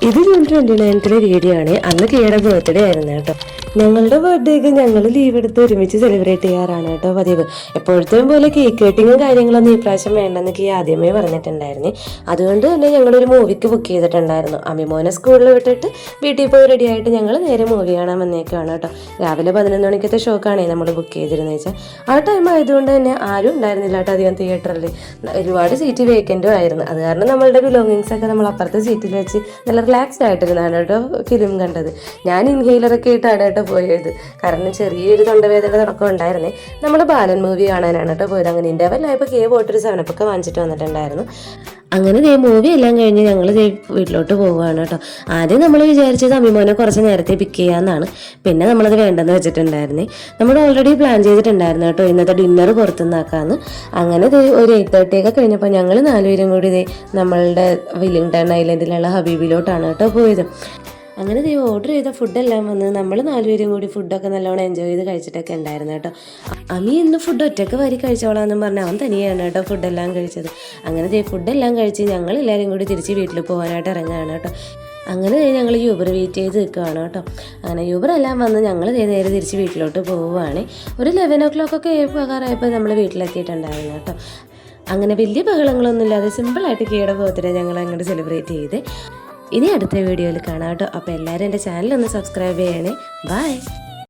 ഇത് June 29 video ആണ്. അന്ന് കിയുടെ ബർത്ത്ഡേ ആയിരുന്നു കേട്ടോ. ഞങ്ങളുടെ ബർത്ത്ഡേക്ക് ഞങ്ങൾ ലീവ് എടുത്ത് ഒരുമിച്ച് സെലിബ്രേറ്റ് ചെയ്യാറാണ് കേട്ടോ പതിവ്. എപ്പോഴത്തേയും പോലെ കേക്ക് കട്ടിങ്ങും കാര്യങ്ങളൊന്നും ഈ പ്രാവശ്യം വേണ്ടെന്ന് കീ ആദ്യമേ പറഞ്ഞിട്ടുണ്ടായിരുന്നു. അതുകൊണ്ട് തന്നെ ഞങ്ങളൊരു മൂവിക്ക് ബുക്ക് ചെയ്തിട്ടുണ്ടായിരുന്നു. അമിമോനെ സ്കൂളിൽ വിട്ടിട്ട് വീട്ടിൽ പോയി റെഡി ആയിട്ട് ഞങ്ങൾ നേരെ മൂവി കാണാൻ വന്നേക്കാണ് കേട്ടോ. രാവിലെ 11 മണിക്കത്തെ ഷോക്കാണ് നമ്മൾ ബുക്ക് ചെയ്തിരുന്നത് വെച്ചാൽ. ആ ടൈം ആയതുകൊണ്ട് തന്നെ ആരും ഉണ്ടായിരുന്നില്ല കേട്ടോ അധികം തിയേറ്ററിൽ. ഒരുപാട് സീറ്റ് വേക്കൻറ്റും ആയിരുന്നു. അത് കാരണം നമ്മളുടെ ബിലോങ്ങിങ്സ് ഒക്കെ നമ്മൾ അപ്പുറത്തെ സീറ്റിൽ വെച്ച് നല്ല റിലാക്സ്ഡ് ആയിട്ടിരുന്നാണ് കേട്ടോ ഫിലിം കണ്ടത്. ഞാൻ ഇൻഹെയിലറൊക്കെ ഇട്ടാണ് കേട്ടോ പോയത്. കാരണം ചെറിയൊരു തൊണ്ടവേദന തുടക്കം ഉണ്ടായിരുന്നേ. നമ്മൾ ബാലൻ മൂവി കാണാനാണ് കേട്ടോ പോയത്. അങ്ങനെ ഇൻ്റർവെല്ലായപ്പോൾ കേ പോയിട്ടൊരു 7up ഒക്കെ വാങ്ങിച്ചിട്ട് വന്നിട്ടുണ്ടായിരുന്നു. അങ്ങനെ മൂവി എല്ലാം കഴിഞ്ഞ് ഞങ്ങൾ വീട്ടിലോട്ട് പോവുകയാണ് കേട്ടോ. ആദ്യം നമ്മൾ വിചാരിച്ചത് അമ്മിമോനെ കുറച്ച് നേരത്തെ പിക്ക് ചെയ്യാമെന്നാണ്. പിന്നെ നമ്മളത് വേണ്ടെന്ന് വെച്ചിട്ടുണ്ടായിരുന്നേ. നമ്മൾ ഓൾറെഡി പ്ലാൻ ചെയ്തിട്ടുണ്ടായിരുന്നു കേട്ടോ ഇന്നത്തെ ഡിന്നർ പുറത്തുനിന്നാക്കാമെന്ന്. അങ്ങനെ ഒരു 8:30 ഒക്കെ കഴിഞ്ഞപ്പോൾ ഞങ്ങൾ 4 പേരും കൂടി നമ്മളുടെ വില്ലിംഗ്ടൺ ഐലൻഡിലുള്ള ഹബീബിലോട്ടാണ് കേട്ടോ പോയത്. അങ്ങനെ ഓർഡർ ചെയ്ത ഫുഡെല്ലാം വന്ന് നമ്മൾ 4 പേരും കൂടി ഫുഡൊക്കെ നല്ലോണം എൻജോയ് ചെയ്ത് കഴിച്ചിട്ടൊക്കെ ഉണ്ടായിരുന്നു കേട്ടോ. അമ്മി ഇന്ന് ഫുഡ് ഒറ്റയ്ക്ക് വരി കഴിച്ചോളാമെന്നും പറഞ്ഞ് അവൻ തനിയാണ് കേട്ടോ ഫുഡെല്ലാം കഴിച്ചത്. അങ്ങനെ ഫുഡെല്ലാം കഴിച്ച് ഞങ്ങൾ എല്ലാവരും കൂടി തിരിച്ച് വീട്ടിൽ പോകാനായിട്ട് ഇറങ്ങുകയാണ് കേട്ടോ. അങ്ങനെ ഞങ്ങൾ യൂബർ വെയിറ്റ് ചെയ്ത് നിൽക്കുകയാണ് കേട്ടോ. അങ്ങനെ യൂബറെല്ലാം വന്ന് ഞങ്ങൾ നേരെ തിരിച്ച് വീട്ടിലോട്ട് പോവുകയാണ്. ഒരു 11 o'clock ഒക്കെ ആയപ്പോൾ നമ്മൾ വീട്ടിലെത്തിയിട്ടുണ്ടായിരുന്നു കേട്ടോ. അങ്ങനെ വലിയ ബഹളങ്ങളൊന്നും ഇല്ലാതെ സിമ്പിളായിട്ട് കീയുടെ ബർത്ത്ഡേ ഞങ്ങൾ അങ്ങോട്ട് സെലിബ്രേറ്റ് ചെയ്ത്. ഇനി അടുത്ത വീഡിയോയിൽ കാണാം കേട്ടോ. അപ്പോൾ എല്ലാവരും എൻ്റെ ചാനലൊന്ന് സബ്സ്ക്രൈബ് ചെയ്യണേ. ബൈ.